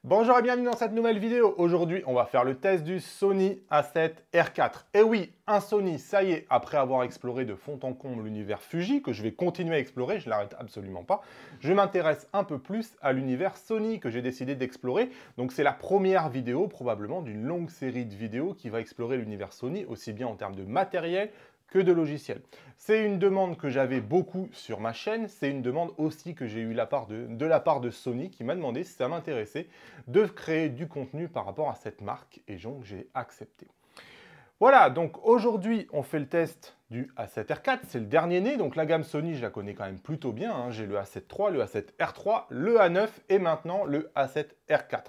Bonjour et bienvenue dans cette nouvelle vidéo. Aujourd'hui, on va faire le test du Sony A7R4. Et oui, un Sony, ça y est, après avoir exploré de fond en comble l'univers Fuji, que je vais continuer à explorer, je ne l'arrête absolument pas, je m'intéresse un peu plus à l'univers Sony que j'ai décidé d'explorer. Donc c'est la première vidéo probablement d'une longue série de vidéos qui va explorer l'univers Sony, aussi bien en termes de matériel que de logiciels. C'est une demande que j'avais beaucoup sur ma chaîne, c'est une demande aussi que j'ai eu de la part de Sony qui m'a demandé si ça m'intéressait de créer du contenu par rapport à cette marque et donc j'ai accepté. Voilà, donc aujourd'hui on fait le test du A7R4, c'est le dernier né, donc la gamme Sony je la connais quand même plutôt bien, hein. J'ai le A7 III, le A7R III, le A9 et maintenant le A7R4.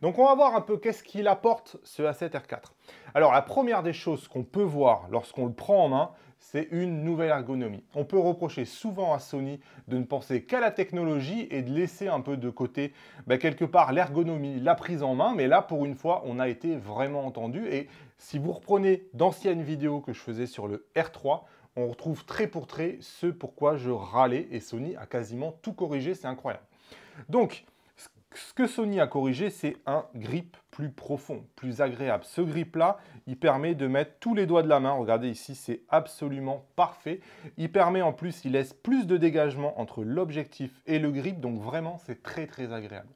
Donc on va voir un peu qu'est-ce qu'il apporte ce A7R4. Alors la première des choses qu'on peut voir lorsqu'on le prend en main, c'est une nouvelle ergonomie. On peut reprocher souvent à Sony de ne penser qu'à la technologie et de laisser un peu de côté quelque part l'ergonomie, la prise en main, mais là pour une fois on a été vraiment entendu et si vous reprenez d'anciennes vidéos que je faisais sur le R3, on retrouve trait pour trait ce pourquoi je râlais et Sony a quasiment tout corrigé, c'est incroyable. Donc, ce que Sony a corrigé, c'est un grip plus profond, plus agréable. Ce grip-là, il permet de mettre tous les doigts de la main. Regardez ici, c'est absolument parfait. Il permet en plus, il laisse plus de dégagement entre l'objectif et le grip. Donc vraiment, c'est très très agréable.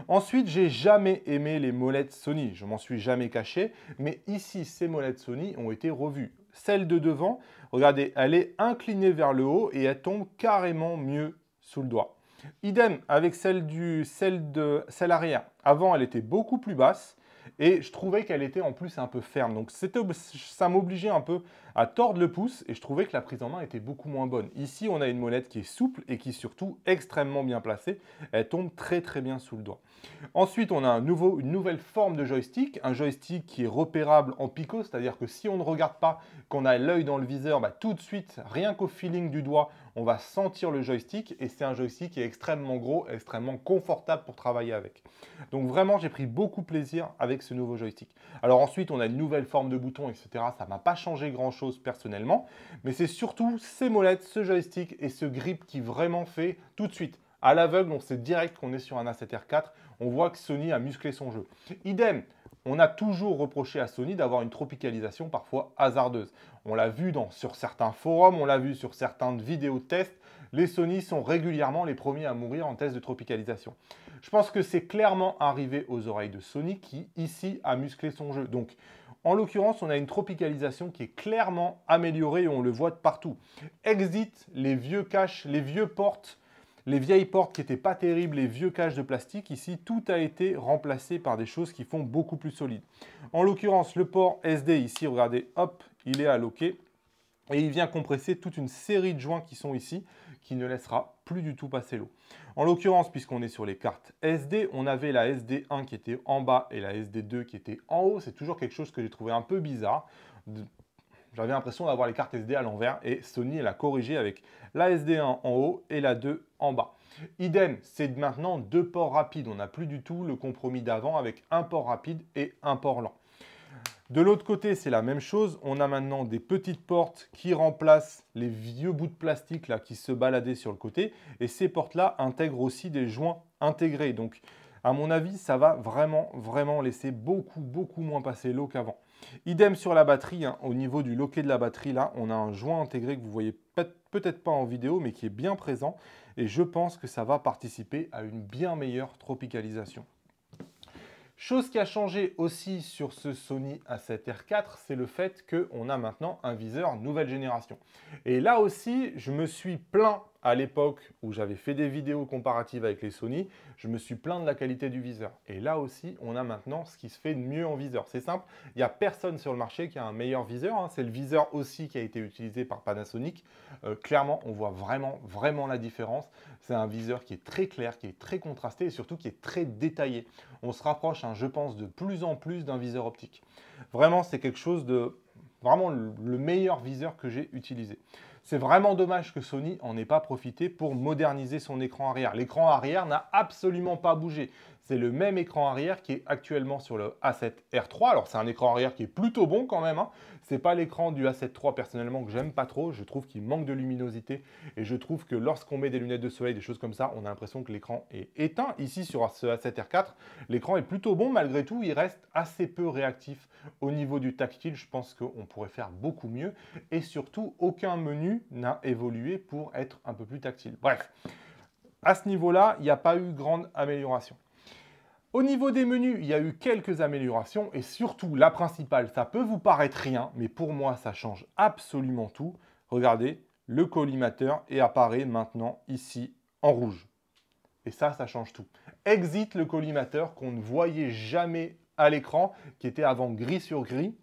Ensuite, j'ai jamais aimé les molettes Sony. Je m'en suis jamais caché. Mais ici, ces molettes Sony ont été revues. Celle de devant, regardez, elle est inclinée vers le haut et elle tombe carrément mieux sous le doigt. Idem avec celle arrière. Avant, elle était beaucoup plus basse et je trouvais qu'elle était en plus un peu ferme. Donc ça m'obligeait un peu à tordre le pouce et je trouvais que la prise en main était beaucoup moins bonne. Ici, on a une molette qui est souple et qui est surtout extrêmement bien placée. Elle tombe très très bien sous le doigt. Ensuite, on a une nouvelle forme de joystick, un joystick qui est repérable en picot, c'est-à-dire que si on ne regarde pas, qu'on a l'œil dans le viseur, tout de suite, rien qu'au feeling du doigt, on va sentir le joystick et c'est un joystick qui est extrêmement gros, extrêmement confortable pour travailler avec. Donc vraiment, j'ai pris beaucoup de plaisir avec ce nouveau joystick. Alors ensuite, on a une nouvelle forme de bouton, etc. Ça ne m'a pas changé grand-chose personnellement, mais c'est surtout ces molettes, ce joystick et ce grip qui vraiment fait tout de suite. À l'aveugle, on sait direct qu'on est sur un A7R4. On voit que Sony a musclé son jeu. Idem, on a toujours reproché à Sony d'avoir une tropicalisation parfois hasardeuse. On l'a vu sur certains forums, on l'a vu sur certaines vidéos de tests. Les Sony sont régulièrement les premiers à mourir en test de tropicalisation. Je pense que c'est clairement arrivé aux oreilles de Sony qui, ici, a musclé son jeu. Donc, en l'occurrence, on a une tropicalisation qui est clairement améliorée et on le voit de partout. Exit les vieux caches, les vieux portes, les vieilles portes qui n'étaient pas terribles, les vieux caches de plastique, ici, tout a été remplacé par des choses qui font beaucoup plus solides. En l'occurrence, le port SD, ici, regardez, hop, il est alloqué. Et il vient compresser toute une série de joints qui sont ici, qui ne laissera plus du tout passer l'eau. En l'occurrence, puisqu'on est sur les cartes SD, on avait la SD1 qui était en bas et la SD2 qui était en haut. C'est toujours quelque chose que j'ai trouvé un peu bizarre. J'avais l'impression d'avoir les cartes SD à l'envers et Sony l'a corrigé avec la SD1 en haut et la 2 en bas. Idem, c'est maintenant deux ports rapides. On n'a plus du tout le compromis d'avant avec un port rapide et un port lent. De l'autre côté, c'est la même chose. On a maintenant des petites portes qui remplacent les vieux bouts de plastique là, qui se baladaient sur le côté. Et ces portes-là intègrent aussi des joints intégrés. Donc, à mon avis, ça va vraiment laisser beaucoup moins passer l'eau qu'avant. Idem sur la batterie, hein. Au niveau du loquet de la batterie, là, on a un joint intégré que vous voyez peut-être pas en vidéo, mais qui est bien présent. Et je pense que ça va participer à une bien meilleure tropicalisation. Chose qui a changé aussi sur ce Sony A7R4, c'est le fait qu'on a maintenant un viseur nouvelle génération. Et là aussi, je me suis plaint à l'époque où j'avais fait des vidéos comparatives avec les Sony, je me suis plaint de la qualité du viseur. Et là aussi, on a maintenant ce qui se fait de mieux en viseur. C'est simple, il n'y a personne sur le marché qui a un meilleur viseur, hein. C'est le viseur aussi qui a été utilisé par Panasonic. Clairement, on voit vraiment la différence. C'est un viseur qui est très clair, qui est très contrasté et surtout qui est très détaillé. On se rapproche, hein, je pense, de plus en plus d'un viseur optique. Vraiment, c'est quelque chose de... Vraiment le meilleur viseur que j'ai utilisé. C'est vraiment dommage que Sony n'en ait pas profité pour moderniser son écran arrière. L'écran arrière n'a absolument pas bougé. c'est le même écran arrière qui est actuellement sur le A7R3. Alors, c'est un écran arrière qui est plutôt bon quand même, hein. Ce n'est pas l'écran du A7 III personnellement que j'aime pas trop. Je trouve qu'il manque de luminosité et je trouve que lorsqu'on met des lunettes de soleil, des choses comme ça, on a l'impression que l'écran est éteint. Ici, sur ce A7R4, l'écran est plutôt bon. Malgré tout, il reste assez peu réactif au niveau du tactile. Je pense qu'on pourrait faire beaucoup mieux. Et surtout, aucun menu n'a évolué pour être un peu plus tactile. Bref, à ce niveau-là, il n'y a pas eu grande amélioration. Au niveau des menus, il y a eu quelques améliorations et surtout la principale, ça peut vous paraître rien, mais pour moi ça change absolument tout. Regardez, le collimateur apparaît maintenant ici en rouge. Et ça change tout. Exit le collimateur qu'on ne voyait jamais à l'écran, qui était avant gris sur gris.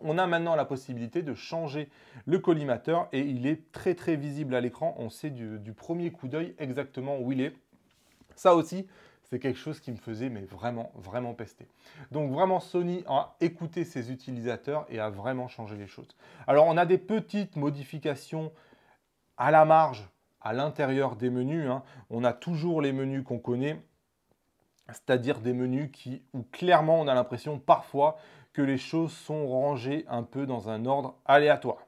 On a maintenant la possibilité de changer le collimateur et il est très très visible à l'écran. On sait du premier coup d'œil exactement où il est. Ça aussi, c'est quelque chose qui me faisait mais vraiment pester. Donc vraiment Sony a écouté ses utilisateurs et a vraiment changé les choses. Alors on a des petites modifications à la marge, à l'intérieur des menus, hein. On a toujours les menus qu'on connaît, c'est-à-dire des menus où clairement on a l'impression parfois que les choses sont rangées un peu dans un ordre aléatoire.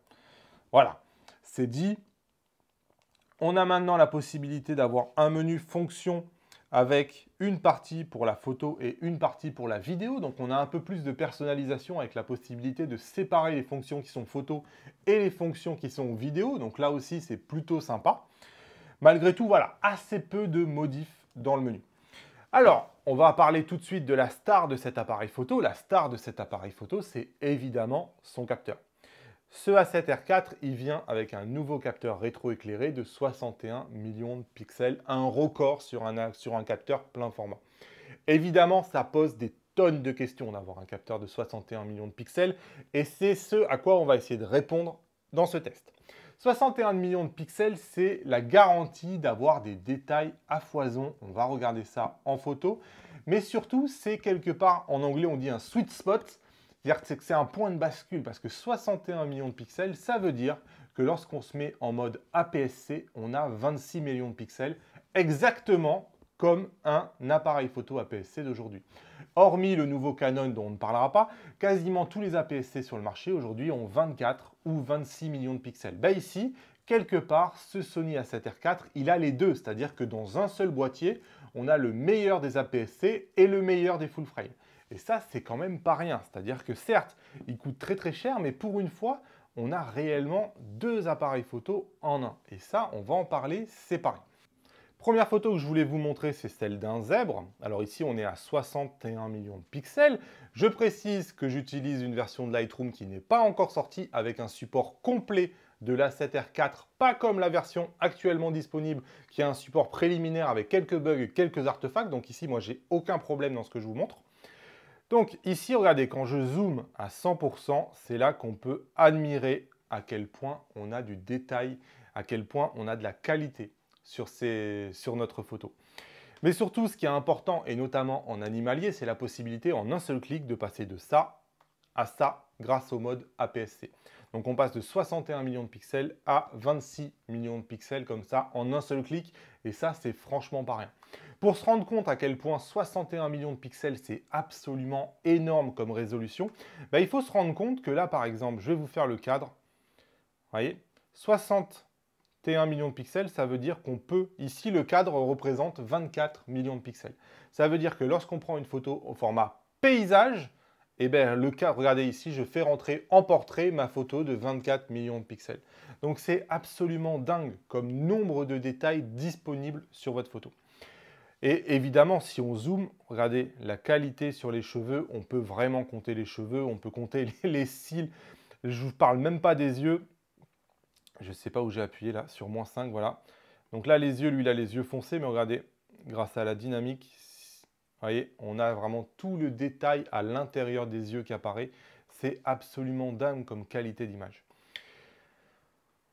Voilà, c'est dit. On a maintenant la possibilité d'avoir un menu fonction avec une partie pour la photo et une partie pour la vidéo. Donc on a un peu plus de personnalisation avec la possibilité de séparer les fonctions qui sont photo et les fonctions qui sont vidéo. Donc là aussi, c'est plutôt sympa. Malgré tout, voilà, assez peu de modifs dans le menu. Alors, on va parler tout de suite de la star de cet appareil photo. La star de cet appareil photo, c'est évidemment son capteur. Ce A7R4, il vient avec un nouveau capteur rétroéclairé de 61 millions de pixels, un record sur un capteur plein format. Évidemment, ça pose des tonnes de questions d'avoir un capteur de 61 millions de pixels, et c'est ce à quoi on va essayer de répondre dans ce test. 61 millions de pixels, c'est la garantie d'avoir des détails à foison. On va regarder ça en photo. Mais surtout, c'est quelque part, en anglais, on dit un sweet spot. C'est-à-dire que c'est un point de bascule parce que 61 millions de pixels, ça veut dire que lorsqu'on se met en mode APS-C, on a 26 millions de pixels, exactement comme un appareil photo APS-C d'aujourd'hui. Hormis le nouveau Canon dont on ne parlera pas, quasiment tous les APS-C sur le marché aujourd'hui ont 24 ou 26 millions de pixels. Ben ici, quelque part, ce Sony A7R4, il a les deux, c'est-à-dire que dans un seul boîtier, on a le meilleur des APS-C et le meilleur des full frame. Et ça, c'est quand même pas rien. C'est-à-dire que certes, il coûte très cher, mais pour une fois, on a réellement deux appareils photo en un. Et ça, on va en parler séparés. Première photo que je voulais vous montrer, c'est celle d'un zèbre. Alors ici, on est à 61 millions de pixels. Je précise que j'utilise une version de Lightroom qui n'est pas encore sortie avec un support complet de l'A7R4, pas comme la version actuellement disponible qui a un support préliminaire avec quelques bugs et quelques artefacts. Donc ici, moi, j'ai aucun problème dans ce que je vous montre. Donc ici, regardez, quand je zoome à 100%, c'est là qu'on peut admirer à quel point on a du détail, à quel point on a de la qualité sur notre photo. Mais surtout, ce qui est important, et notamment en animalier, c'est la possibilité en un seul clic de passer de ça à ça grâce au mode APS-C. Donc on passe de 61 millions de pixels à 26 millions de pixels comme ça en un seul clic. Et ça, c'est franchement pas rien. Pour se rendre compte à quel point 61 millions de pixels, c'est absolument énorme comme résolution, ben, il faut se rendre compte que là, par exemple, je vais vous faire le cadre. Vous voyez, 61 millions de pixels, ça veut dire qu'on peut, ici, le cadre représente 24 millions de pixels. Ça veut dire que lorsqu'on prend une photo au format paysage, et bien le cas, regardez ici, je fais rentrer en portrait ma photo de 24 millions de pixels. Donc c'est absolument dingue comme nombre de détails disponibles sur votre photo. Et évidemment, si on zoome, regardez la qualité sur les cheveux, on peut vraiment compter les cheveux, on peut compter les cils. Je ne vous parle même pas des yeux. Je ne sais pas où j'ai appuyé là, sur -5, voilà. Donc là, les yeux, lui, il a les yeux foncés, mais regardez, grâce à la dynamique, vous voyez, on a vraiment tout le détail à l'intérieur des yeux qui apparaît. C'est absolument dingue comme qualité d'image.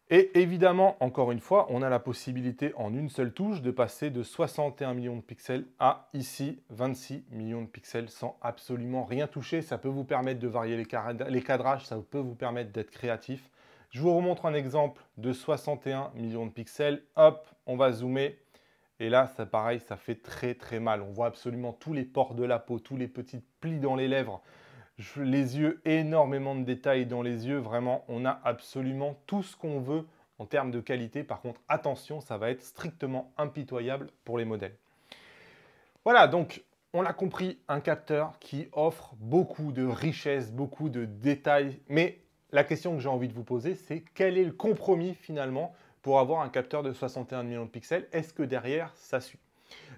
Et évidemment, encore une fois, on a la possibilité en une seule touche de passer de 61 millions de pixels à ici 26 millions de pixels sans absolument rien toucher. Ça peut vous permettre de varier les cadrages, ça peut vous permettre d'être créatif. Je vous remontre un exemple de 61 millions de pixels. Hop, on va zoomer. Et là, ça pareil, ça fait très très mal. On voit absolument tous les pores de la peau, tous les petits plis dans les lèvres, les yeux, énormément de détails dans les yeux. Vraiment, on a absolument tout ce qu'on veut en termes de qualité. Par contre, attention, ça va être strictement impitoyable pour les modèles. Voilà, donc on l'a compris, un capteur qui offre beaucoup de richesse, beaucoup de détails. Mais la question que j'ai envie de vous poser, c'est quel est le compromis finalement pour avoir un capteur de 61 millions de pixels? Est-ce que derrière, ça suit?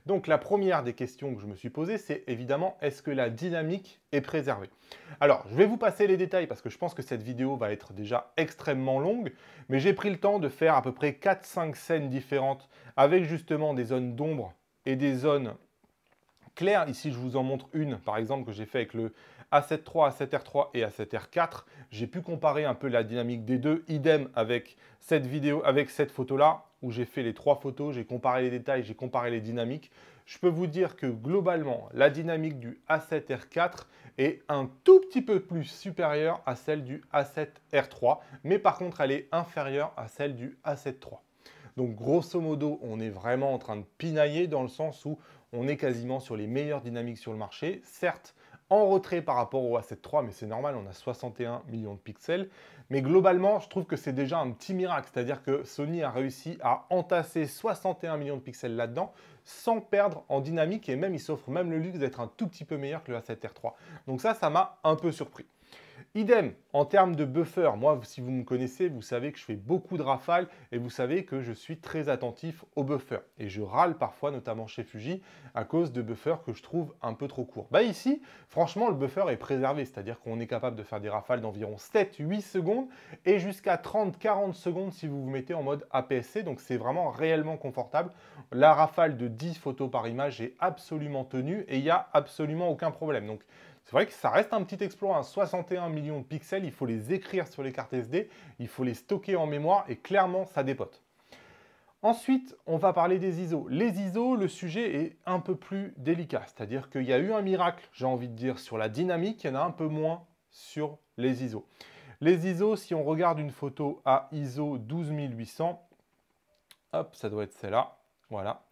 Donc la première des questions que je me suis posée, c'est évidemment, est-ce que la dynamique est préservée? Alors, je vais vous passer les détails parce que je pense que cette vidéo va être déjà extrêmement longue, mais j'ai pris le temps de faire à peu près 4-5 scènes différentes avec justement des zones d'ombre et des zones claires. Ici, je vous en montre une, par exemple, que j'ai fait avec le A7 III, A7R 3 et A7R 4. J'ai pu comparer un peu la dynamique des deux, idem avec cette vidéo, avec cette photo-là, où j'ai fait les 3 photos, j'ai comparé les détails, j'ai comparé les dynamiques. Je peux vous dire que globalement, la dynamique du A7R 4 est un tout petit peu plus supérieure à celle du A7R 3, mais par contre, elle est inférieure à celle du A7 III. Donc grosso modo, on est vraiment en train de pinailler dans le sens où on est quasiment sur les meilleures dynamiques sur le marché. Certes, en retrait par rapport au A7 III, mais c'est normal, on a 61 millions de pixels. Mais globalement, je trouve que c'est déjà un petit miracle. C'est-à-dire que Sony a réussi à entasser 61 millions de pixels là-dedans sans perdre en dynamique et même il s'offre même le luxe d'être un tout petit peu meilleur que le A7R 3. Donc ça m'a un peu surpris. Idem, en termes de buffer, moi, si vous me connaissez, vous savez que je fais beaucoup de rafales et vous savez que je suis très attentif au buffer. Et je râle parfois, notamment chez Fuji, à cause de buffers que je trouve un peu trop courts. Bah ici, franchement, le buffer est préservé, c'est-à-dire qu'on est capable de faire des rafales d'environ 7-8 secondes et jusqu'à 30-40 secondes si vous vous mettez en mode APS-C, donc c'est vraiment réellement confortable. La rafale de 10 photos par image est absolument tenue et il n'y a absolument aucun problème. Donc, c'est vrai que ça reste un petit exploit, hein. 61 millions de pixels, il faut les écrire sur les cartes SD, il faut les stocker en mémoire et clairement, ça dépote. Ensuite, on va parler des ISO. Les ISO, le sujet est un peu plus délicat, c'est-à-dire qu'il y a eu un miracle, j'ai envie de dire, sur la dynamique, il y en a un peu moins sur les ISO. Les ISO, si on regarde une photo à ISO 12800, hop, ça doit être celle-là, voilà,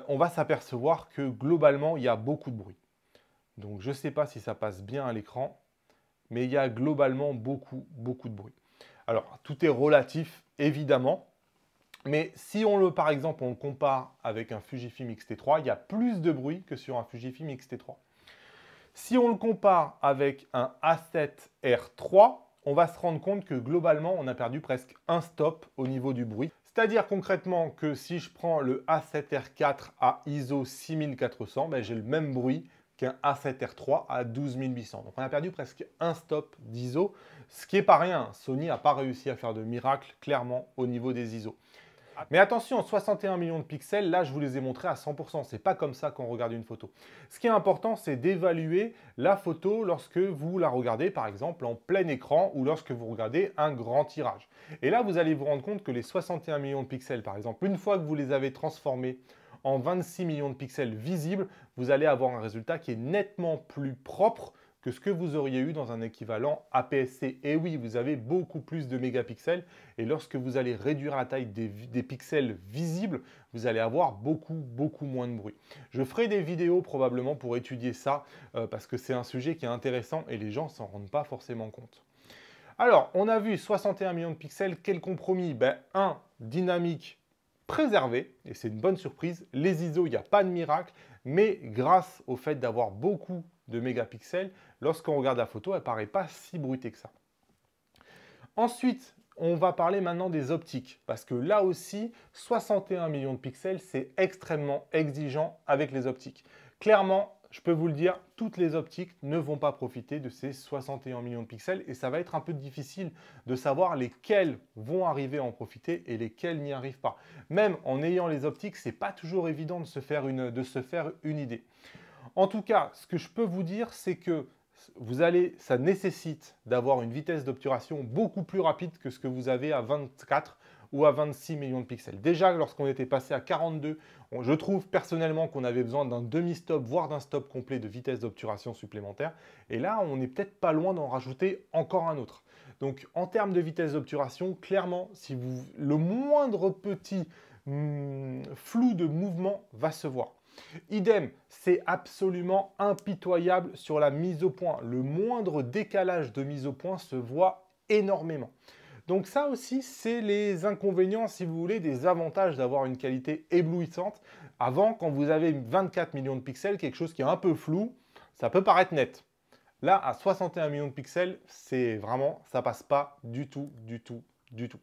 on va s'apercevoir que globalement, il y a beaucoup de bruit. Donc je ne sais pas si ça passe bien à l'écran, mais il y a globalement beaucoup de bruit. Alors tout est relatif évidemment, mais si par exemple on le compare avec un Fujifilm X-T3, il y a plus de bruit que sur un Fujifilm X-T3. Si on le compare avec un A7R3, on va se rendre compte que globalement on a perdu presque un stop au niveau du bruit. C'est-à-dire concrètement que si je prends le A7R4 à ISO 6400, ben, j'ai le même bruit qu'un A7R3 à 12800. Donc on a perdu presque un stop d'ISO, ce qui n'est pas rien. Sony n'a pas réussi à faire de miracle clairement au niveau des ISO. Mais attention, 61 millions de pixels, là je vous les ai montrés à 100%. C'est pas comme ça qu'on regarde une photo. Ce qui est important, c'est d'évaluer la photo lorsque vous la regardez par exemple en plein écran ou lorsque vous regardez un grand tirage. Et là, vous allez vous rendre compte que les 61 millions de pixels, par exemple, une fois que vous les avez transformés en 26 millions de pixels visibles, vous allez avoir un résultat qui est nettement plus propre que ce que vous auriez eu dans un équivalent APS-C. Et oui, vous avez beaucoup plus de mégapixels et lorsque vous allez réduire la taille des pixels visibles, vous allez avoir beaucoup moins de bruit. Je ferai des vidéos probablement pour étudier ça parce que c'est un sujet qui est intéressant et les gens s'en rendent pas forcément compte. Alors, on a vu 61 millions de pixels, quel compromis? Un, dynamique préservé, et c'est une bonne surprise. Les ISO, il n'y a pas de miracle, mais grâce au fait d'avoir beaucoup de mégapixels, lorsqu'on regarde la photo, elle ne paraît pas si bruitée que ça. Ensuite, on va parler maintenant des optiques, parce que là aussi, 61 millions de pixels, c'est extrêmement exigeant avec les optiques. Clairement, je peux vous le dire, toutes les optiques ne vont pas profiter de ces 61 millions de pixels et ça va être un peu difficile de savoir lesquelles vont arriver à en profiter et lesquelles n'y arrivent pas. Même en ayant les optiques, ce n'est pas toujours évident de se faire une idée. En tout cas, ce que je peux vous dire, c'est que ça nécessite d'avoir une vitesse d'obturation beaucoup plus rapide que ce que vous avez à 24 ou à 26 millions de pixels. Déjà, lorsqu'on était passé à 42, je trouve personnellement qu'on avait besoin d'un demi-stop, voire d'un stop complet de vitesse d'obturation supplémentaire. Et là, on n'est peut-être pas loin d'en rajouter encore un autre. Donc, en termes de vitesse d'obturation, clairement, si le moindre petit flou de mouvement va se voir. Idem, c'est absolument impitoyable sur la mise au point. Le moindre décalage de mise au point se voit énormément. Donc ça aussi, c'est les inconvénients, si vous voulez, des avantages d'avoir une qualité éblouissante. Avant, quand vous avez 24 millions de pixels, quelque chose qui est un peu flou, ça peut paraître net. Là, à 61 millions de pixels, c'est vraiment, ça passe pas du tout, du tout, du tout.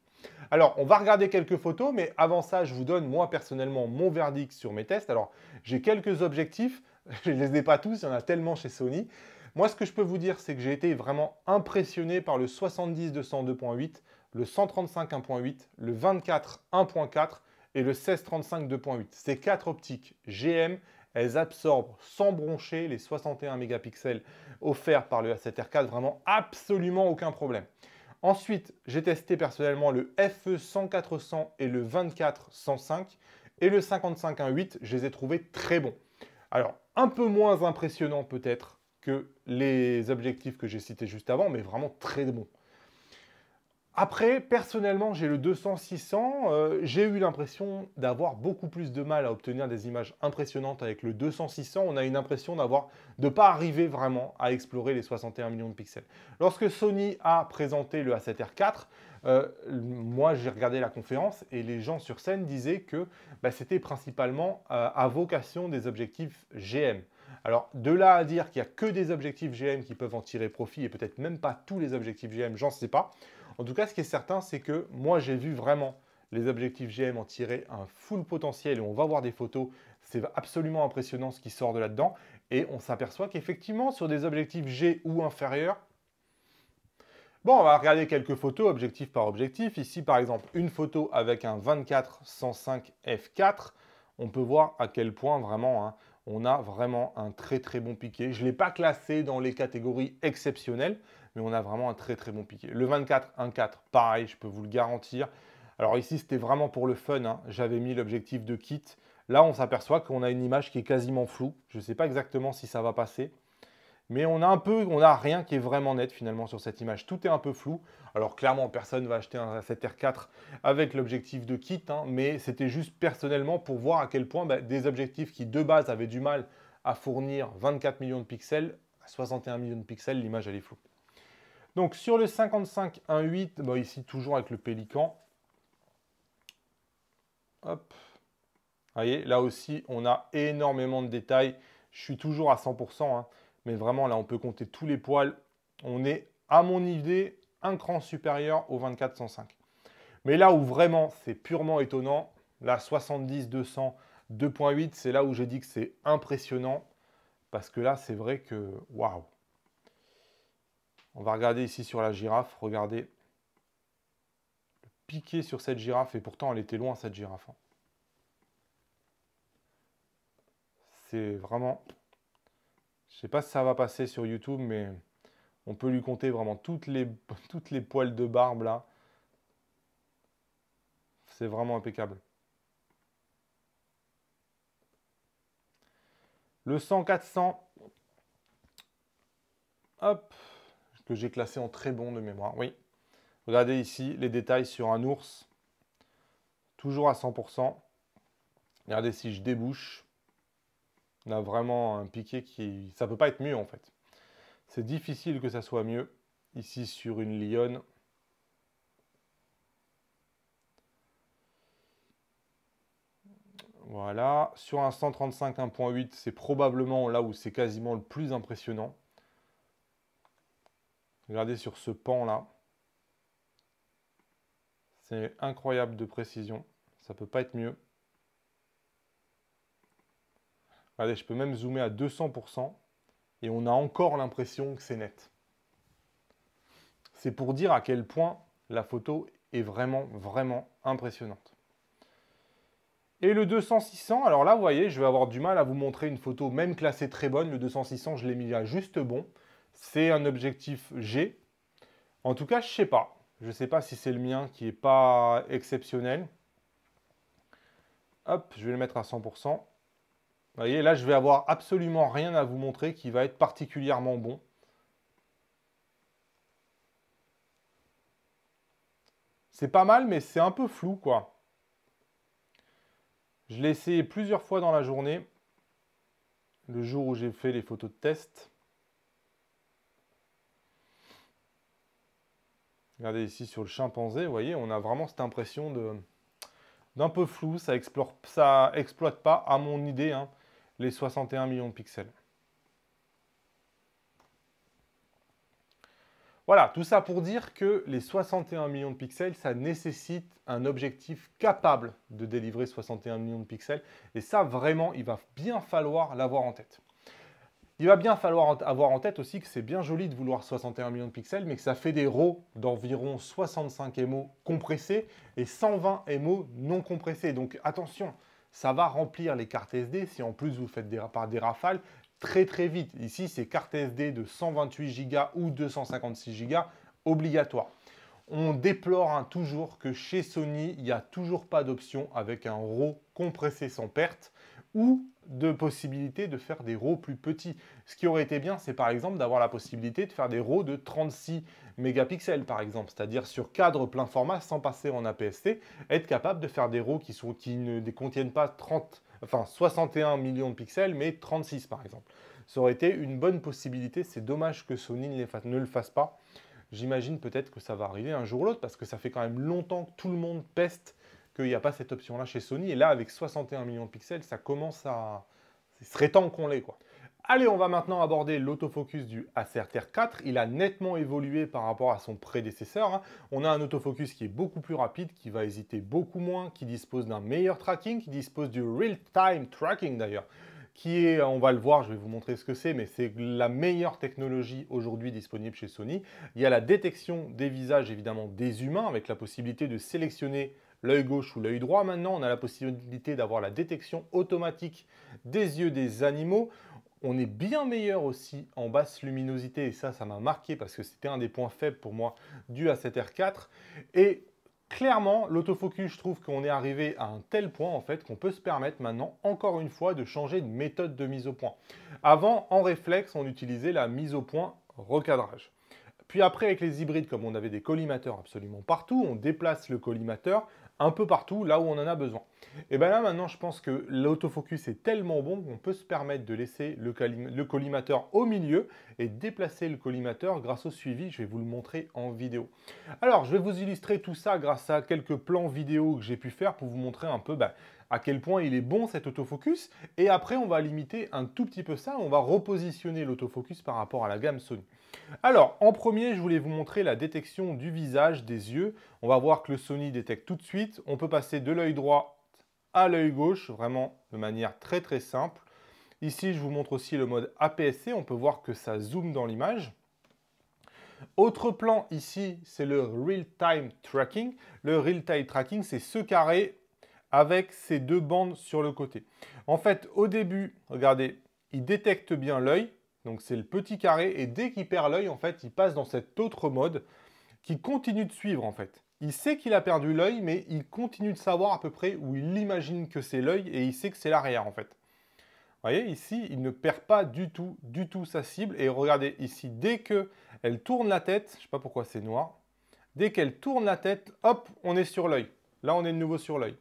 Alors, on va regarder quelques photos, mais avant ça, je vous donne, moi, personnellement, mon verdict sur mes tests. Alors, j'ai quelques objectifs, je ne les ai pas tous, il y en a tellement chez Sony. Moi, ce que je peux vous dire, c'est que j'ai été vraiment impressionné par le 70-200 2.8, le 135 1.8, le 24 1.4 et le 16-35 2.8. Ces quatre optiques GM, elles absorbent sans broncher les 61 mégapixels offerts par le A7R4, vraiment absolument aucun problème. Ensuite, j'ai testé personnellement le FE 100-400 et le 24-105 et le 55-1.8, je les ai trouvés très bons. Alors, un peu moins impressionnant peut-être que les objectifs que j'ai cités juste avant, mais vraiment très bons. Après, personnellement, j'ai le 200-600. J'ai eu l'impression d'avoir beaucoup plus de mal à obtenir des images impressionnantes avec le 200-600. On a une impression de ne pas arriver vraiment à explorer les 61 millions de pixels. Lorsque Sony a présenté le A7R4, moi, j'ai regardé la conférence et les gens sur scène disaient que c'était principalement à vocation des objectifs GM. Alors, de là à dire qu'il n'y a que des objectifs GM qui peuvent en tirer profit et peut-être même pas tous les objectifs GM, j'en sais pas. En tout cas, ce qui est certain, c'est que moi, j'ai vu vraiment les objectifs GM en tirer un full potentiel et on va voir des photos. C'est absolument impressionnant ce qui sort de là-dedans. Et on s'aperçoit qu'effectivement, sur des objectifs G ou inférieurs, bon, on va regarder quelques photos objectif par objectif. Ici, par exemple, une photo avec un 24-105 f4. On peut voir à quel point vraiment, on a vraiment un très très bon piqué. Je ne l'ai pas classé dans les catégories exceptionnelles, mais on a vraiment un très très bon piqué. Le 24-1.4, pareil, je peux vous le garantir. Alors ici, c'était vraiment pour le fun. J'avais mis l'objectif de kit. Là, on s'aperçoit qu'on a une image qui est quasiment floue. Je ne sais pas exactement si ça va passer. Mais on a rien qui est vraiment net finalement sur cette image. Tout est un peu flou. Alors clairement, personne ne va acheter un A7R4 avec l'objectif de kit, mais c'était juste personnellement pour voir à quel point des objectifs qui de base avaient du mal à fournir 24 millions de pixels, à 61 millions de pixels, l'image elle est floue. Donc sur le 55 1.8, bon, ici toujours avec le Pélican. Hop. Vous voyez, là aussi, on a énormément de détails. Je suis toujours à 100%, mais vraiment, là, on peut compter tous les poils. On est, à mon idée, un cran supérieur au 24-105. Mais là où vraiment, c'est purement étonnant, la 70-200 2.8, c'est là où j'ai dit que c'est impressionnant. Parce que là, c'est vrai que, waouh. On va regarder ici sur la girafe. Regardez le piqué sur cette girafe. Et pourtant, elle était loin, cette girafe. C'est vraiment... Je ne sais pas si ça va passer sur YouTube, mais on peut lui compter vraiment toutes les poils de barbe là. C'est vraiment impeccable. Le 100-400, hop, que j'ai classé en très bon de mémoire. Oui. Regardez ici les détails sur un ours. Toujours à 100%. Regardez si je débouche. On a vraiment un piqué qui... Ça ne peut pas être mieux en fait. C'est difficile que ça soit mieux. Ici sur une lionne. Voilà. Sur un 135 1.8, c'est probablement là où c'est quasiment le plus impressionnant. Regardez sur ce pan là. C'est incroyable de précision. Ça ne peut pas être mieux. Regardez, je peux même zoomer à 200% et on a encore l'impression que c'est net. C'est pour dire à quel point la photo est vraiment, vraiment impressionnante. Et le 200-600, alors là, vous voyez, je vais avoir du mal à vous montrer une photo même classée très bonne. Le 200-600, je l'ai mis à juste bon. C'est un objectif G. En tout cas, je ne sais pas. Je ne sais pas si c'est le mien qui n'est pas exceptionnel. Hop, je vais le mettre à 100%. Vous voyez, là, je vais avoir absolument rien à vous montrer qui va être particulièrement bon. C'est pas mal, mais c'est un peu flou, quoi. Je l'ai essayé plusieurs fois dans la journée, le jour où j'ai fait les photos de test. Regardez ici sur le chimpanzé, vous voyez, on a vraiment cette impression d'un peu flou, ça exploite pas, à mon idée, hein, les 61 millions de pixels. Voilà, tout ça pour dire que les 61 millions de pixels, ça nécessite un objectif capable de délivrer 61 millions de pixels. Et ça, vraiment, il va bien falloir l'avoir en tête. Il va bien falloir avoir en tête aussi que c'est bien joli de vouloir 61 millions de pixels, mais que ça fait des RAW d'environ 65 MO compressés et 120 MO non compressés. Donc attention, ça va remplir les cartes SD si en plus vous faites par des rafales très très vite. Ici, c'est carte SD de 128 Go ou 256 Go obligatoire. On déplore toujours que chez Sony, il n'y a toujours pas d'option avec un RAW compressé sans perte ou de possibilité de faire des RAW plus petits. Ce qui aurait été bien, c'est par exemple d'avoir la possibilité de faire des RAW de 36 mégapixels par exemple, c'est-à-dire sur cadre plein format sans passer en APS-C, être capable de faire des RAW qui ne contiennent pas 61 millions de pixels, mais 36 par exemple. Ça aurait été une bonne possibilité, c'est dommage que Sony ne le fasse pas. J'imagine peut-être que ça va arriver un jour ou l'autre, parce que ça fait quand même longtemps que tout le monde peste qu'il n'y a pas cette option-là chez Sony. Et là, avec 61 millions de pixels, ça commence à... Il serait temps qu'on l'ait, quoi. Allez, on va maintenant aborder l'autofocus du Acer R4. Il a nettement évolué par rapport à son prédécesseur, hein. On a un autofocus qui est beaucoup plus rapide, qui va hésiter beaucoup moins, qui dispose d'un meilleur tracking, qui dispose du real-time tracking d'ailleurs, qui est, on va le voir, je vais vous montrer ce que c'est, mais c'est la meilleure technologie aujourd'hui disponible chez Sony. Il y a la détection des visages, évidemment, des humains, avec la possibilité de sélectionner l'œil gauche ou l'œil droit. Maintenant, on a la possibilité d'avoir la détection automatique des yeux des animaux. On est bien meilleur aussi en basse luminosité, et ça m'a marqué parce que c'était un des points faibles pour moi du A7R4. Et clairement, l'autofocus, je trouve qu'on est arrivé à un tel point en fait qu'on peut se permettre maintenant, encore une fois, de changer de méthode de mise au point. Avant, en réflexe, on utilisait la mise au point recadrage. Puis après, avec les hybrides, comme on avait des collimateurs absolument partout, on déplace le collimateur un peu partout, là où on en a besoin. Et bien là, maintenant, je pense que l'autofocus est tellement bon qu'on peut se permettre de laisser le collimateur au milieu et déplacer le collimateur grâce au suivi. Je vais vous le montrer en vidéo. Alors, je vais vous illustrer tout ça grâce à quelques plans vidéo que j'ai pu faire pour vous montrer un peu à quel point il est bon cet autofocus. Et après, on va limiter un tout petit peu ça. On va repositionner l'autofocus par rapport à la gamme Sony. Alors, en premier, je voulais vous montrer la détection du visage, des yeux. On va voir que le Sony détecte tout de suite. On peut passer de l'œil droit à l'œil gauche, vraiment de manière très très simple. Ici, je vous montre aussi le mode APS-C. On peut voir que ça zoome dans l'image. Autre plan ici, c'est le Real-Time Tracking. Le Real-Time Tracking, c'est ce carré avec ces deux bandes sur le côté. En fait, au début, regardez, il détecte bien l'œil. Donc c'est le petit carré, et dès qu'il perd l'œil, en fait, il passe dans cet autre mode qui continue de suivre, en fait. Il sait qu'il a perdu l'œil, mais il continue de savoir à peu près où il imagine que c'est l'œil, et il sait que c'est l'arrière, en fait. Vous voyez, ici, il ne perd pas du tout sa cible. Et regardez, ici, dès qu'elle tourne la tête, je ne sais pas pourquoi c'est noir, dès qu'elle tourne la tête, hop, on est sur l'œil. Là, on est de nouveau sur l'œil.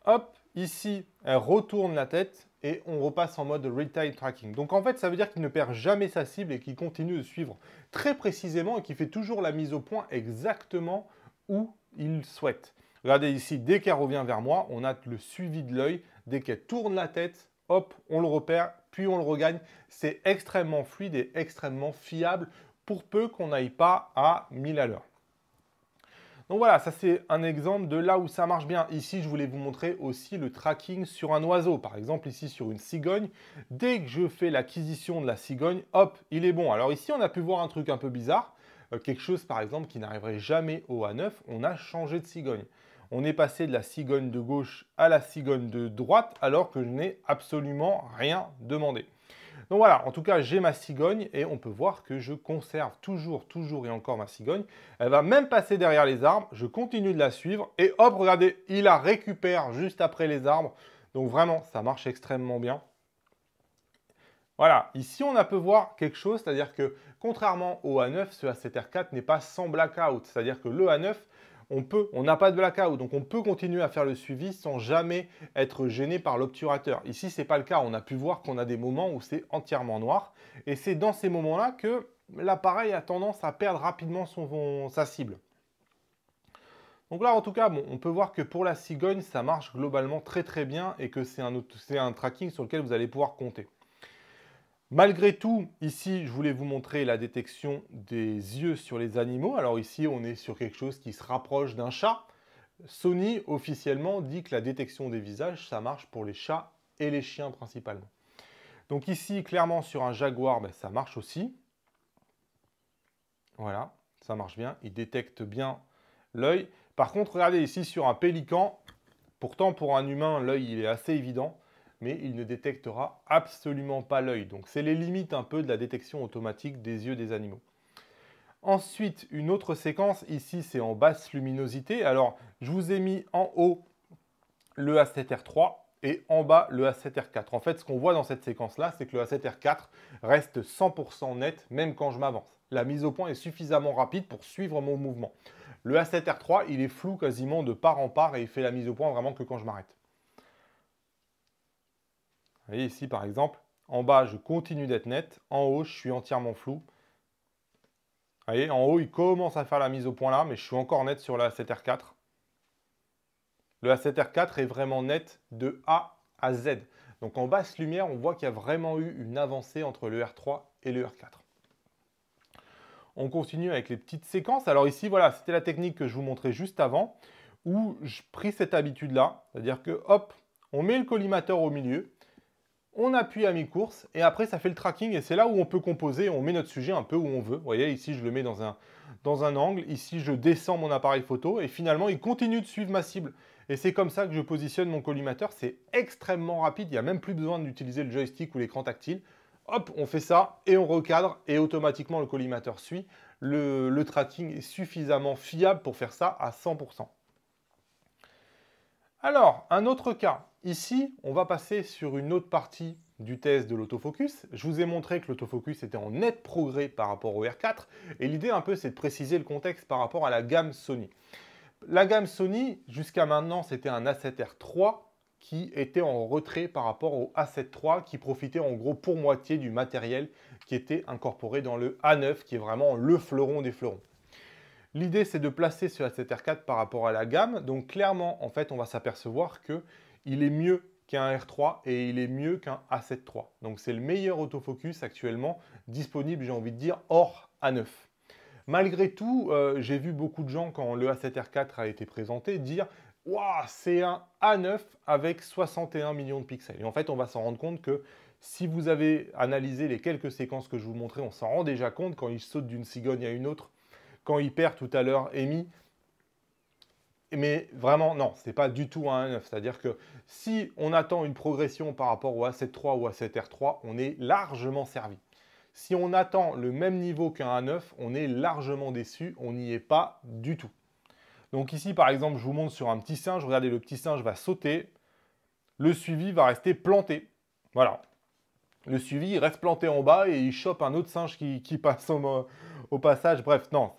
Hop, ici, elle retourne la tête et on repasse en mode real-time tracking. Donc en fait, ça veut dire qu'il ne perd jamais sa cible et qu'il continue de suivre très précisément et qu'il fait toujours la mise au point exactement où il souhaite. Regardez ici, dès qu'elle revient vers moi, on a le suivi de l'œil. Dès qu'elle tourne la tête, hop, on le repère, puis on le regagne. C'est extrêmement fluide et extrêmement fiable pour peu qu'on n'aille pas à 1000 à l'heure. Donc voilà, ça c'est un exemple de là où ça marche bien. Ici, je voulais vous montrer aussi le tracking sur un oiseau. Par exemple, ici sur une cigogne, dès que je fais l'acquisition de la cigogne, hop, il est bon. Alors ici, on a pu voir un truc un peu bizarre. Quelque chose, par exemple, qui n'arriverait jamais au A9. On a changé de cigogne. On est passé de la cigogne de gauche à la cigogne de droite, alors que je n'ai absolument rien demandé. Donc voilà, en tout cas, j'ai ma cigogne et on peut voir que je conserve toujours et encore ma cigogne. Elle va même passer derrière les arbres, je continue de la suivre et hop, regardez, il la récupère juste après les arbres. Donc vraiment, ça marche extrêmement bien. Voilà, ici on peut voir quelque chose, c'est-à-dire que contrairement au A9, ce A7R4 n'est pas sans blackout. C'est-à-dire que le A9, on n'a pas de blackout, donc on peut continuer à faire le suivi sans jamais être gêné par l'obturateur. Ici, ce n'est pas le cas. On a pu voir qu'on a des moments où c'est entièrement noir. Et c'est dans ces moments-là que l'appareil a tendance à perdre rapidement sa cible. Donc là, en tout cas, bon, on peut voir que pour la cigogne, ça marche globalement très très bien et que c'est un tracking sur lequel vous allez pouvoir compter. Malgré tout, ici, je voulais vous montrer la détection des yeux sur les animaux. Alors ici, on est sur quelque chose qui se rapproche d'un chat. Sony, officiellement, dit que la détection des visages, ça marche pour les chats et les chiens principalement. Donc ici, clairement, sur un jaguar, ben, ça marche aussi. Voilà, ça marche bien. Il détecte bien l'œil. Par contre, regardez ici, sur un pélican, pourtant, pour un humain, l'œil, il est assez évident, mais il ne détectera absolument pas l'œil. Donc, c'est les limites un peu de la détection automatique des yeux des animaux. Ensuite, une autre séquence, ici, c'est en basse luminosité. Alors, je vous ai mis en haut le A7R3 et en bas le A7R4. En fait, ce qu'on voit dans cette séquence-là, c'est que le A7R4 reste 100% net, même quand je m'avance. La mise au point est suffisamment rapide pour suivre mon mouvement. Le A7R3, il est flou quasiment de part en part et il fait la mise au point vraiment que quand je m'arrête. Vous voyez ici, par exemple, en bas, je continue d'être net. En haut, je suis entièrement flou. Vous voyez, en haut, il commence à faire la mise au point là, mais je suis encore net sur le A7R4. Le A7R4 est vraiment net de A à Z. Donc en basse lumière, on voit qu'il y a vraiment eu une avancée entre le R3 et le R4. On continue avec les petites séquences. Alors ici, voilà, c'était la technique que je vous montrais juste avant, où je pris cette habitude-là, c'est-à-dire que, hop, on met le collimateur au milieu, on appuie à mi-course, et après, ça fait le tracking, et c'est là où on peut composer, on met notre sujet un peu où on veut. Vous voyez, ici, je le mets dans un angle, ici, je descends mon appareil photo, et finalement, il continue de suivre ma cible. Et c'est comme ça que je positionne mon collimateur, c'est extrêmement rapide, il n'y a même plus besoin d'utiliser le joystick ou l'écran tactile. Hop, on fait ça, et on recadre, et automatiquement, le collimateur suit. Le tracking est suffisamment fiable pour faire ça à 100%. Alors, un autre cas. Ici, on va passer sur une autre partie du test de l'autofocus. Je vous ai montré que l'autofocus était en net progrès par rapport au R4. Et l'idée un peu, c'est de préciser le contexte par rapport à la gamme Sony. La gamme Sony, jusqu'à maintenant, c'était un A7R3 qui était en retrait par rapport au A7 III qui profitait en gros pour moitié du matériel qui était incorporé dans le A9 qui est vraiment le fleuron des fleurons. L'idée, c'est de placer ce A7R4 par rapport à la gamme. Donc clairement, en fait, on va s'apercevoir qu'il est mieux qu'un R3 et il est mieux qu'un A7 III. Donc c'est le meilleur autofocus actuellement disponible, j'ai envie de dire, hors A9. Malgré tout, j'ai vu beaucoup de gens, quand le A7R4 a été présenté, dire « Waouh, c'est un A9 avec 61 millions de pixels ». Et en fait, on va s'en rendre compte que si vous avez analysé les quelques séquences que je vous montrais, on s'en rend déjà compte quand il saute d'une cigogne à une autre, quand il perd tout à l'heure Amy. Mais vraiment, non, ce n'est pas du tout un A9. C'est-à-dire que si on attend une progression par rapport au A7 III ou A7R3, on est largement servi. Si on attend le même niveau qu'un A9, on est largement déçu, on n'y est pas du tout. Donc ici, par exemple, je vous montre sur un petit singe, regardez, le petit singe va sauter, le suivi va rester planté. Voilà. Le suivi, il reste planté en bas et il chope un autre singe qui passe au passage. Bref, non,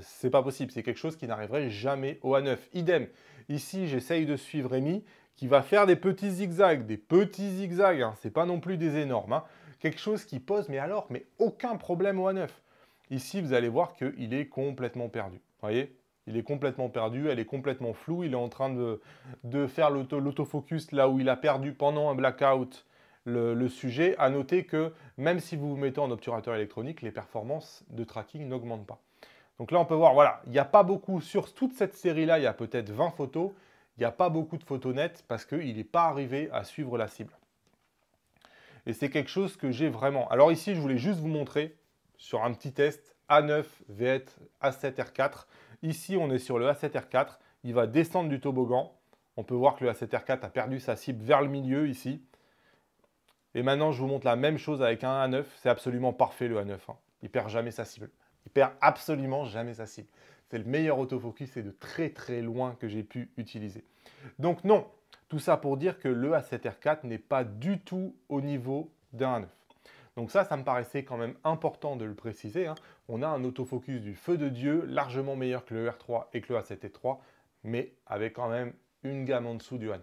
c'est pas possible. C'est quelque chose qui n'arriverait jamais au A9. Idem. Ici, j'essaye de suivre Rémi qui va faire des petits zigzags. Des petits zigzags, hein. C'est pas non plus des énormes. Hein. Quelque chose qui pose, mais aucun problème au A9. Ici, vous allez voir qu'il est complètement perdu. Vous voyez ? Il est complètement perdu, elle est complètement floue. Il est en train de faire l'autofocus là où il a perdu pendant un blackout le sujet. À noter que même si vous vous mettez en obturateur électronique, les performances de tracking n'augmentent pas. Donc là, on peut voir, voilà, il n'y a pas beaucoup, sur toute cette série-là, il y a peut-être 20 photos. Il n'y a pas beaucoup de photos nettes parce qu'il n'est pas arrivé à suivre la cible. Et c'est quelque chose que j'ai vraiment. Alors ici, je voulais juste vous montrer sur un petit test A9 vs A7R4. Ici, on est sur le A7R4. Il va descendre du toboggan. On peut voir que le A7R4 a perdu sa cible vers le milieu ici. Et maintenant, je vous montre la même chose avec un A9. C'est absolument parfait le A9. Hein. Il ne perd jamais sa cible. Il perd absolument jamais sa cible. C'est le meilleur autofocus et de très très loin que j'ai pu utiliser. Donc non, tout ça pour dire que le A7R4 n'est pas du tout au niveau d'un A9. Donc ça me paraissait quand même important de le préciser, hein. On a un autofocus du feu de Dieu, largement meilleur que le R3 et que le A7 III, mais avec quand même une gamme en dessous du A9.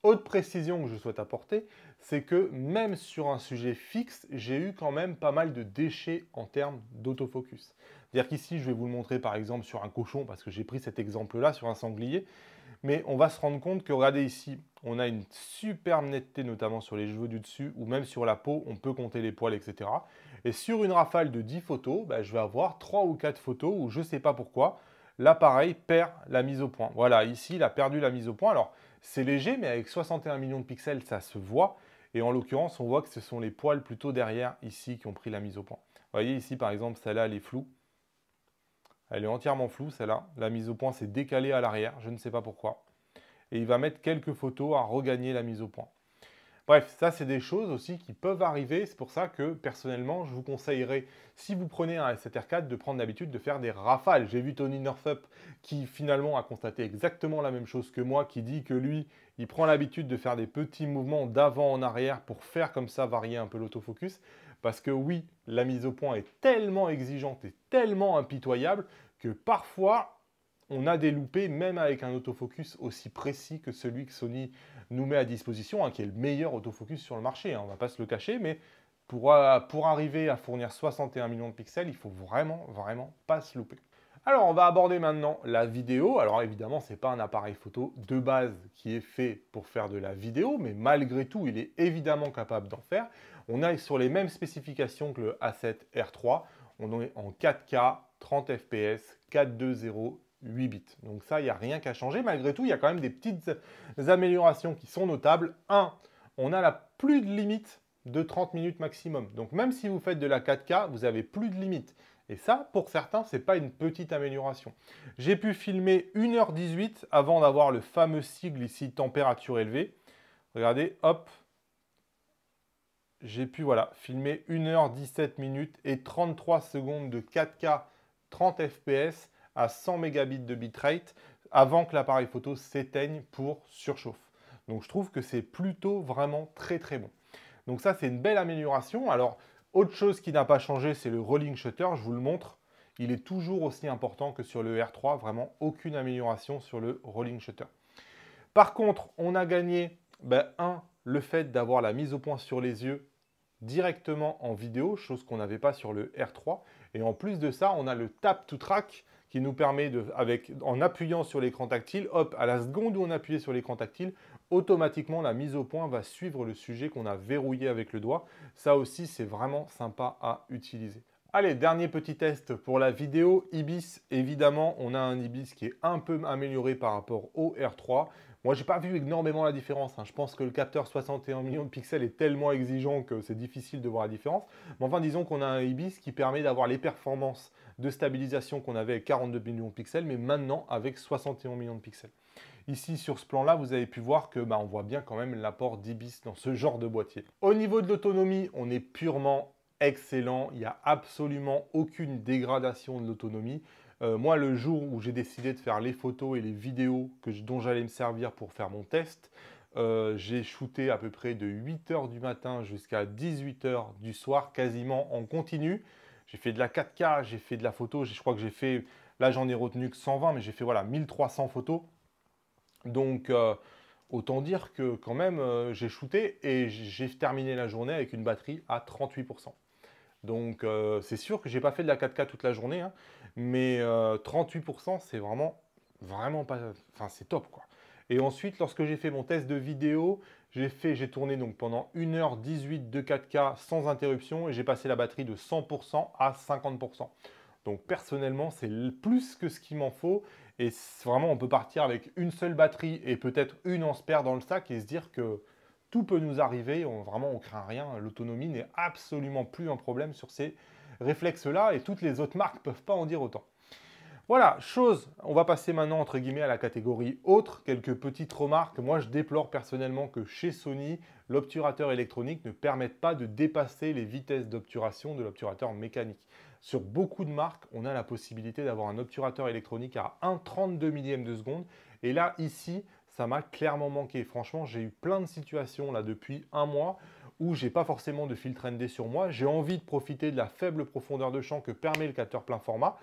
Autre précision que je souhaite apporter, c'est que même sur un sujet fixe, j'ai eu quand même pas mal de déchets en termes d'autofocus. C'est-à-dire qu'ici, je vais vous le montrer par exemple sur un cochon, parce que j'ai pris cet exemple-là sur un sanglier, mais on va se rendre compte que, regardez ici, on a une superbe netteté, notamment sur les cheveux du dessus, ou même sur la peau, on peut compter les poils, etc. Et sur une rafale de 10 photos, je vais avoir 3 ou 4 photos où je ne sais pas pourquoi, l'appareil perd la mise au point. Voilà, ici, il a perdu la mise au point. Alors, c'est léger, mais avec 61 millions de pixels, ça se voit. Et en l'occurrence, on voit que ce sont les poils plutôt derrière, ici, qui ont pris la mise au point. Vous voyez, ici, par exemple, celle-là, elle est floue. Elle est entièrement floue, celle-là. La mise au point s'est décalée à l'arrière, je ne sais pas pourquoi. Et il va mettre quelques photos à regagner la mise au point. Bref, ça, c'est des choses aussi qui peuvent arriver. C'est pour ça que, personnellement, je vous conseillerais, si vous prenez un A7R4, de prendre l'habitude de faire des rafales. J'ai vu Tony Northup qui, finalement, a constaté exactement la même chose que moi, qui dit que lui, il prend l'habitude de faire des petits mouvements d'avant en arrière pour faire comme ça varier un peu l'autofocus. Parce que oui, la mise au point est tellement exigeante et tellement impitoyable que parfois, on a des loupés, même avec un autofocus aussi précis que celui que Sony nous met à disposition, qui est le meilleur autofocus sur le marché, on ne va pas se le cacher, mais pour arriver à fournir 61 millions de pixels, il faut vraiment, vraiment pas se louper. Alors, on va aborder maintenant la vidéo. Alors, évidemment, ce n'est pas un appareil photo de base qui est fait pour faire de la vidéo, mais malgré tout, il est évidemment capable d'en faire. On est sur les mêmes spécifications que le A7R3. On est en 4K, 30 fps, 420, 8 bits. Donc ça, il n'y a rien qu'à changer. Malgré tout, il y a quand même des petites améliorations qui sont notables. 1, on a la plus de limite de 30 minutes maximum. Donc même si vous faites de la 4K, vous avez plus de limite. Et ça, pour certains, ce n'est pas une petite amélioration. J'ai pu filmer 1h18 avant d'avoir le fameux sigle ici, température élevée. Regardez, hop. J'ai pu filmer 1h17 minutes et 33 secondes de 4K 30 fps à 100 mégabits de bitrate avant que l'appareil photo s'éteigne pour surchauffe. Donc je trouve que c'est plutôt vraiment très très bon. Donc ça, c'est une belle amélioration. Alors, autre chose qui n'a pas changé, c'est le rolling shutter. Je vous le montre. Il est toujours aussi important que sur le R3. Vraiment, aucune amélioration sur le rolling shutter. Par contre, on a gagné, le fait d'avoir la mise au point sur les yeux directement en vidéo, chose qu'on n'avait pas sur le R3. Et en plus de ça, on a le tap to track qui nous permet, en appuyant sur l'écran tactile, hop, à la seconde où on appuyait sur l'écran tactile, automatiquement la mise au point va suivre le sujet qu'on a verrouillé avec le doigt. Ça aussi, c'est vraiment sympa à utiliser. Allez, dernier petit test pour la vidéo. IBIS, évidemment, on a un IBIS qui est un peu amélioré par rapport au R3. Moi, j'ai pas vu énormément la différence. Je pense que le capteur 61 millions de pixels est tellement exigeant que c'est difficile de voir la différence. Mais enfin, disons qu'on a un IBIS qui permet d'avoir les performances de stabilisation qu'on avait avec 42 millions de pixels, mais maintenant avec 61 millions de pixels. Ici, sur ce plan-là, vous avez pu voir que on voit bien quand même l'apport d'IBIS dans ce genre de boîtier. Au niveau de l'autonomie, on est purement excellent. Il n'y a absolument aucune dégradation de l'autonomie. Moi, le jour où j'ai décidé de faire les photos et les vidéos dont j'allais me servir pour faire mon test, j'ai shooté à peu près de 8 h du matin jusqu'à 18 h du soir, quasiment en continu. J'ai fait de la 4K, j'ai fait de la photo, je crois que j'ai fait, là j'en ai retenu que 120, mais j'ai fait 1300 photos. Donc, autant dire que quand même, j'ai shooté et j'ai terminé la journée avec une batterie à 38%. Donc, c'est sûr que je n'ai pas fait de la 4K toute la journée, mais 38%, c'est vraiment pas... Enfin, c'est top, quoi. Et ensuite, lorsque j'ai fait mon test de vidéo, j'ai tourné donc pendant 1h18 de 4K sans interruption et j'ai passé la batterie de 100% à 50%. Donc personnellement, c'est plus que ce qu'il m'en faut. Et vraiment, on peut partir avec une seule batterie et peut-être une en spare dans le sac et se dire que tout peut nous arriver. Vraiment, on craint rien. L'autonomie n'est absolument plus un problème sur ces réflexes-là et toutes les autres marques ne peuvent pas en dire autant. Voilà, on va passer maintenant entre guillemets à la catégorie autre, quelques petites remarques. Moi, je déplore personnellement que chez Sony, l'obturateur électronique ne permette pas de dépasser les vitesses d'obturation de l'obturateur mécanique. Sur beaucoup de marques, on a la possibilité d'avoir un obturateur électronique à 1,32 millième de seconde. Et là, ici, ça m'a clairement manqué. Franchement, j'ai eu plein de situations là depuis un mois où j'ai pas forcément de filtre ND sur moi, j'ai envie de profiter de la faible profondeur de champ que permet le capteur plein format,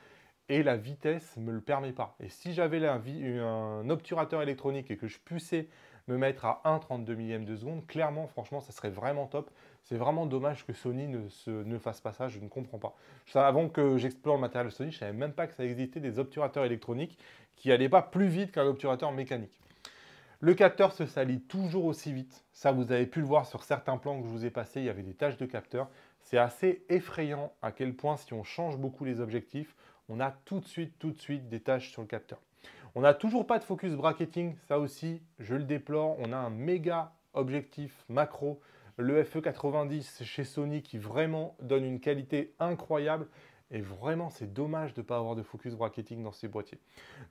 et la vitesse ne me le permet pas. Et si j'avais un obturateur électronique et que je puissais me mettre à 1,32 millième de seconde, clairement, franchement, ça serait vraiment top. C'est vraiment dommage que Sony ne fasse pas ça, je ne comprends pas. Avant que j'explore le matériel Sony, je ne savais même pas que ça existait des obturateurs électroniques qui n'allaient pas plus vite qu'un obturateur mécanique. Le capteur se salit toujours aussi vite. Ça, vous avez pu le voir sur certains plans que je vous ai passés, il y avait des taches de capteur. C'est assez effrayant à quel point, si on change beaucoup les objectifs, on a tout de suite des taches sur le capteur. On n'a toujours pas de focus bracketing, ça aussi, je le déplore. On a un méga objectif macro, le FE90 chez Sony, qui vraiment donne une qualité incroyable. Et vraiment, c'est dommage de ne pas avoir de focus bracketing dans ces boîtiers.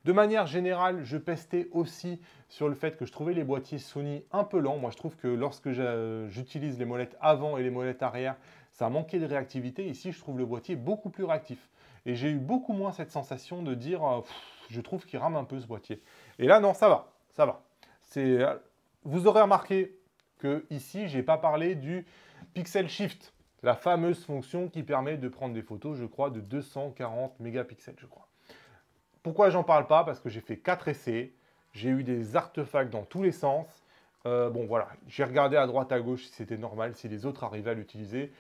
De manière générale, je pestais aussi sur le fait que je trouvais les boîtiers Sony un peu lents. Moi, je trouve que lorsque j'utilise les molettes avant et les molettes arrière, ça manquait de réactivité. Ici, je trouve le boîtier beaucoup plus réactif. Et j'ai eu beaucoup moins cette sensation de dire je trouve qu'il rame un peu ce boîtier. Et là, non, ça va, ça va. Vous aurez remarqué que ici, je n'ai pas parlé du Pixel Shift, la fameuse fonction qui permet de prendre des photos, je crois, de 240 mégapixels, je crois. Pourquoi j'en parle pas? Parce que j'ai fait 4 essais, j'ai eu des artefacts dans tous les sens. Bon, voilà, j'ai regardé à droite, à gauche si c'était normal, si les autres arrivaient à l'utiliser.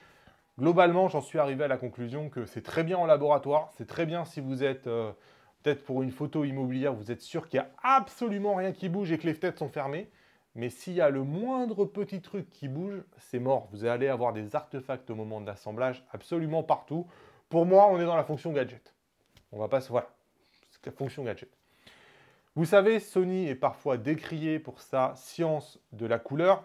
Globalement, j'en suis arrivé à la conclusion que c'est très bien en laboratoire, c'est très bien si vous êtes, peut-être pour une photo immobilière, vous êtes sûr qu'il n'y a absolument rien qui bouge et que les fenêtres sont fermées. Mais s'il y a le moindre petit truc qui bouge, c'est mort. Vous allez avoir des artefacts au moment de l'assemblage absolument partout. Pour moi, on est dans la fonction gadget. On va pas se... Voilà, c'est la fonction gadget. Vous savez, Sony est parfois décrié pour sa science de la couleur.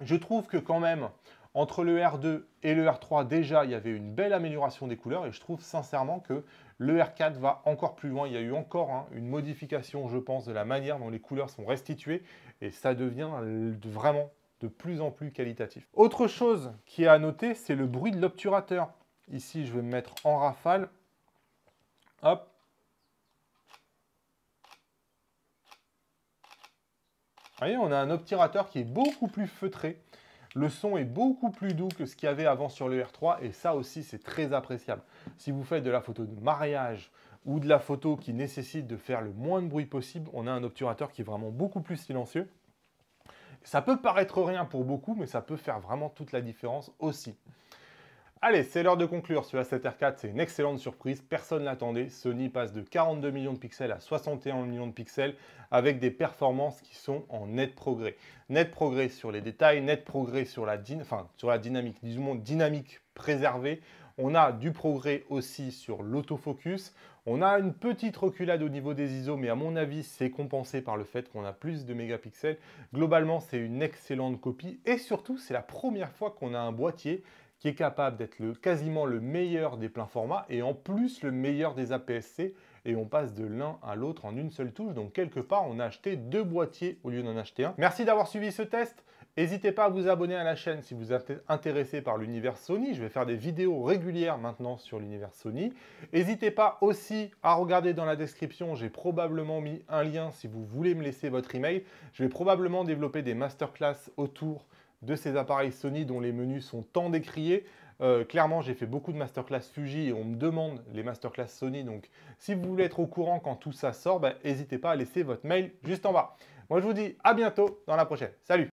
Je trouve que quand même, entre le R2 et le R3, déjà, il y avait une belle amélioration des couleurs. Et je trouve sincèrement que le R4 va encore plus loin. Il y a eu encore une modification, je pense, de la manière dont les couleurs sont restituées. Et ça devient vraiment de plus en plus qualitatif. Autre chose qui est à noter, c'est le bruit de l'obturateur. Ici, je vais me mettre en rafale. Hop. Vous voyez, on a un obturateur qui est beaucoup plus feutré. Le son est beaucoup plus doux que ce qu'il y avait avant sur le R3 et ça aussi, c'est très appréciable. Si vous faites de la photo de mariage ou de la photo qui nécessite de faire le moins de bruit possible, on a un obturateur qui est vraiment beaucoup plus silencieux. Ça peut paraître rien pour beaucoup, mais ça peut faire vraiment toute la différence aussi. Allez, c'est l'heure de conclure. Ce A7R4, c'est une excellente surprise. Personne ne l'attendait. Sony passe de 42 millions de pixels à 61 millions de pixels avec des performances qui sont en net progrès. Net progrès sur les détails, net progrès sur la dynamique, disons dynamique préservée. On a du progrès aussi sur l'autofocus. On a une petite reculade au niveau des ISO, mais à mon avis, c'est compensé par le fait qu'on a plus de mégapixels. Globalement, c'est une excellente copie. Et surtout, c'est la première fois qu'on a un boîtier qui est capable d'être quasiment le meilleur des pleins formats et en plus le meilleur des APS-C. Et on passe de l'un à l'autre en une seule touche. Donc quelque part, on a acheté 2 boîtiers au lieu d'en acheter un. Merci d'avoir suivi ce test. N'hésitez pas à vous abonner à la chaîne si vous êtes intéressé par l'univers Sony. Je vais faire des vidéos régulières maintenant sur l'univers Sony. N'hésitez pas aussi à regarder dans la description. J'ai probablement mis un lien si vous voulez me laisser votre email. Je vais probablement développer des masterclass autour de ces appareils Sony dont les menus sont tant décriés. Clairement, j'ai fait beaucoup de masterclass Fuji et on me demande les masterclass Sony. Donc, si vous voulez être au courant quand tout ça sort, n'hésitez pas à laisser votre mail juste en bas. Moi, je vous dis à bientôt dans la prochaine. Salut!